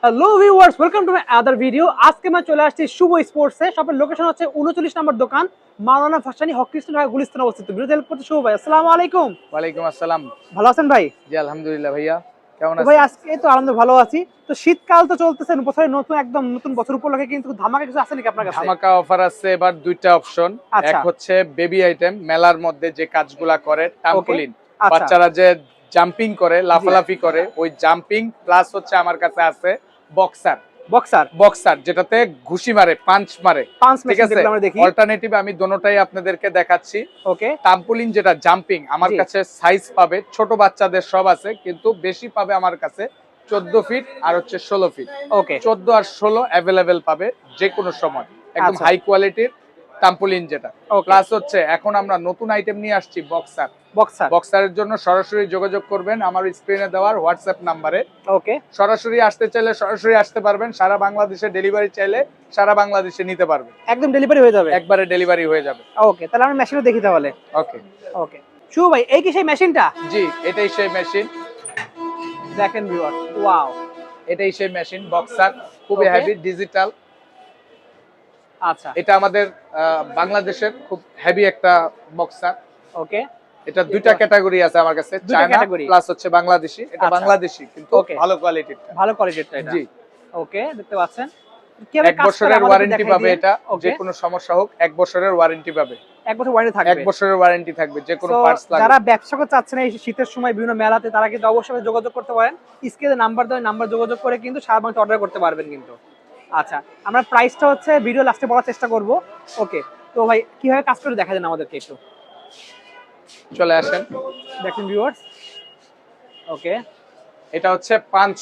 Hello viewers, welcome to my other video. আজকে আমি চলে আসছি শুভ স্পোর্টসে। শপের লোকেশন হচ্ছে 39 নম্বর দোকান, মাওলানা ভাসানী হকিস্টন ঢাকা গুলিস্তানে অবস্থিত। ভিডিও হেল্প করতে শুভ ভাই, আসসালামু আলাইকুম। ওয়ালাইকুম আসসালাম। ভালো আছেন ভাই? জি আলহামদুলিল্লাহ ভাইয়া, কেমন তো ভাই আছেন? আজকে তো আলহামদুলিল্লাহ ভালো আছি। তো শীতকাল তো চলতেছে, বছরের নতুন বছর উপলক্ষে কিন্তু ধামাকা কিছু আছে নাকি আপনার কাছে? ধামাকা অফার আছে এবার দুইটা অপশন। আচ্ছা। এক হচ্ছে বেবি আইটেম, মেলার মধ্যে যে কাজগুলা করে ট্রাম্পোলিন, আচ্ছা। বাচ্চারা যে জাম্পিং করে, লাফালাফি করে, ওই জাম্পিং প্লাস হচ্ছে আমার কাছে আছে বক্সার। বক্সার যেটাতে ঘুষি মারে, পাঞ্চ মারে, ঠিক আছে। অল্টারনেটিভ আমি দোনোটাই আপনাদেরকে দেখাচ্ছি। ওকে। ট্রাম্পোলিন যেটা জাম্পিং, আমার কাছে সাইজ পাবে ছোট বাচ্চাদের সব আছে, কিন্তু বেশি পাবে আমার কাছে 14 ফিট আর হচ্ছে 16 ফিট। ওকে। 14 আর 16 অ্যাভেলেবেল পাবে যে কোনো সময়, একদম হাই কোয়ালিটির ট্রাম্পোলিন যেটা। প্লাস হচ্ছে এখন আমরা নতুন আইটেম নিয়ে আসছি বক্সারের জন্য সরাসরি যোগাযোগ করবেন আমার স্ক্রিনে দেওয়ার হোয়াটসঅ্যাপ নাম্বারে। ওকে। সরাসরি আসতে চাইলে সরাসরি আসতে পারবেন, সারা বাংলাদেশে ডেলিভারি চাইলে সারা বাংলাদেশে নিতে পারবেন, একদম ডেলিভারি হয়ে যাবে, একবারে ডেলিভারি হয়ে যাবে। ওকে, তাহলে আমরা মেশিনও দেখি তাহলে। ওকে ওকে শুভ ভাই, এই কি সেই মেশিনটা? জি, এটাই সেই মেশিন। দেখেন ভিউয়ার, ওয়াও, এটাই সেই মেশিন বক্সার, খুবই হেভি ডিজিটাল। আচ্ছা, এটা আমাদের বাংলাদেশের খুব হেভি একটা বক্সার। ওকে। এটা দুইটা ক্যাটাগরি আছে আমার কাছে, চায়না প্লাস হচ্ছে বাংলাদেশি। এটা বাংলাদেশি কিন্তু ভালো কোয়ালিটির, এটা। জি, ওকে, দেখতে পাচ্ছেন। 1 বছরের ওয়ারেন্টি পাবে এটা, যে কোনো সমস্যা হোক 1 বছরের ওয়ারেন্টি পাবে। 1 বছর ওয়ারেন্টি থাকবে, 1 বছরের ওয়ারেন্টি থাকবে যে কোনো পার্টস লাগবে। যারা ব্যবসা করতে চাচ্ছেন এই শীতের সময় বিভিন্ন মেলাতে, তারা কিন্তু অবশ্যই যোগাযোগ করতে পারেন। স্ক্রিনে নাম্বার দেওয়া, নাম্বার যোগাযোগ করে কিন্তু সারা বাংলাদেশে অর্ডার করতে পারবেন কিন্তু। আচ্ছা, আমরা প্রাইসটা হচ্ছে ভিডিও লাস্টে বলার চেষ্টা করব। ওকে, তো ভাই কিভাবে কাজ করে দেখা দেন আমাদেরকে একটু। চলে আসেন, দেখেন ভিউয়ার্স। ওকে, এটা হচ্ছে পাঞ্চ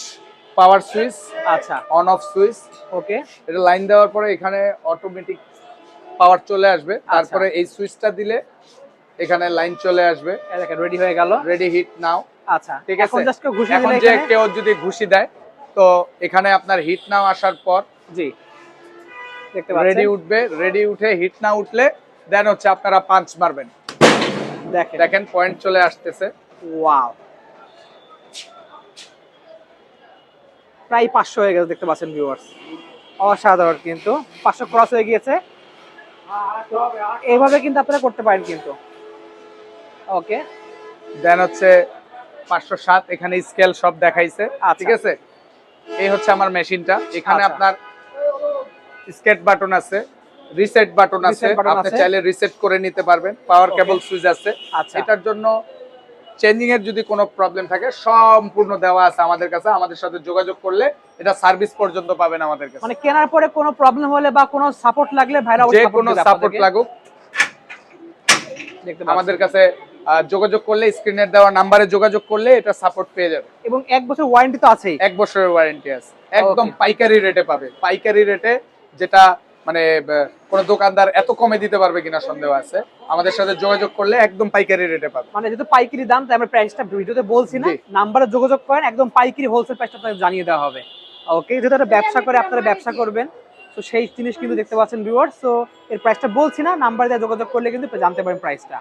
পাওয়ার সুইচ, আচ্ছা, অন অফ সুইচ। ওকে, এটা লাইন দেওয়ার পরে এখানে অটোমেটিক পাওয়ার চলে আসবে, তারপরে এই সুইচটা দিলে এখানে লাইন চলে আসবে। দেখেন রেডি হয়ে গেল, রেডি হিট নাও। আচ্ছা, ঠিক আছে। এখন জাস্ট ঘুষি এখন দিলে যে কেউ যদি ঘুষি দেয় তো এখানে আপনার হিট নাও আসার পর, জি, দেখতে পাচ্ছেন রেডি উঠবে। রেডি উঠে হিট না উঠলে দেন হচ্ছে আপনারা পাঞ্চ মারবেন। দেখেন পয়েন্ট চলে আসতেছে, ওয়াও, প্রায় 500 হয়ে গেছে, দেখতে পাচ্ছেন ভিউয়ার্স। অসাধারণ, কিন্তু 500 ক্রস হয়ে গিয়েছে। এইভাবে কিন্তু আপনারা করতে পারেন কিন্তু। ওকে, দেন হচ্ছে 507, এখানে স্কেল সব দেখাইছে, ঠিক আছে। এই হচ্ছে আমার মেশিনটা। এখানে আপনার স্কেট বাটন আছে, রিসেট বাটন আছে, আপনি চাইলে রিসেট করে নিতে পারবেন। পাওয়ার কেবল সুইচ আছে। এটার জন্য চেঞ্জিং এর যদি কোনো প্রবলেম থাকে সম্পূর্ণ দেওয়া আছে আমাদের কাছে। আমাদের সাথে যোগাযোগ করলে এটা সার্ভিস পর্যন্ত পাবেন আমাদের কাছে। মানে কেনার পরে কোনো প্রবলেম হলে বা কোনো সাপোর্ট লাগলে ভাইরা যে কোনো সাপোর্ট লাগুক আমাদের কাছে যোগাযোগ করলে, স্ক্রিনের দেওয়া নম্বরে যোগাযোগ করলে এটা সাপোর্ট পেয়ে যাবে। এবং 1 বছর ওয়ারেন্টি তো আছেই। 1 বছরের ওয়ারেন্টি আছে, একদম পাইকারি রেটে পাবে। পাইকারি রেটে, যেটা মানে কোন দোকানদার এত কমে দিতে পারবে কিনা সন্দেহ আছে। আমাদের সাথে যোগাযোগ করলে একদম পাইকারি রেটে পাবে। মানে যেহেতু পাইকারি দাম, তাই আমরা প্রাইসটা ভিডিওতে বলছি না, নাম্বারে যোগাযোগ করেন, একদম পাইকারি হোলসেল প্রাইসটা আপনাদের জানিয়ে দেওয়া হবে। ওকে, যেহেতু এটা ব্যবসা করে, আপনারা ব্যবসা করবেন, তো সেই জিনিস কিন্তু দেখতে পাচ্ছেন ভিউয়ার্স। তো এর প্রাইসটা বলছি না, নাম্বার দিয়ে যোগাযোগ করলে কিন্তু জানতে পারেন প্রাইসটা।